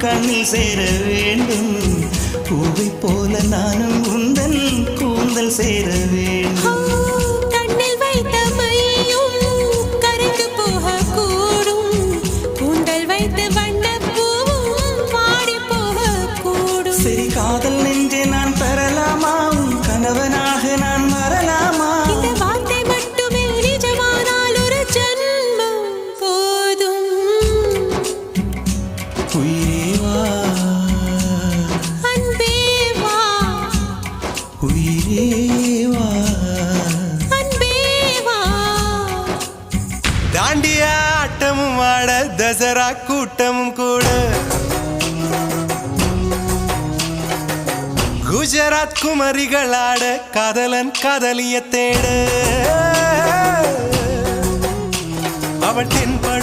கண்ணில் சேர வேண்டும். பூவை போல நானும் உந்தன் கூந்தல் சேர வேண்டும். கண்ணில் வைத்த மையும் கரைந்து போக கூடும். கூந்தல் வைத்து வண்ணப்பூவும் வாடி போக கூடும். சரி காதல் நெஞ்சே நான் பெறலாமா? கணவனாக நான் வரலாமா? இந்த வார்த்தை மட்டுமே நிஜமானால் ஒரு ஜன்மம் போதும். உயிரே வா, அன்பே வா, உயிரே வா, அன்பே வா. தாண்டிய ஆட்டமும் ஆட தசரா கூட்டமும் கூட. குஜராத் குமரிகளாட காதலன் காதலிய தேட. அவள் தென்பட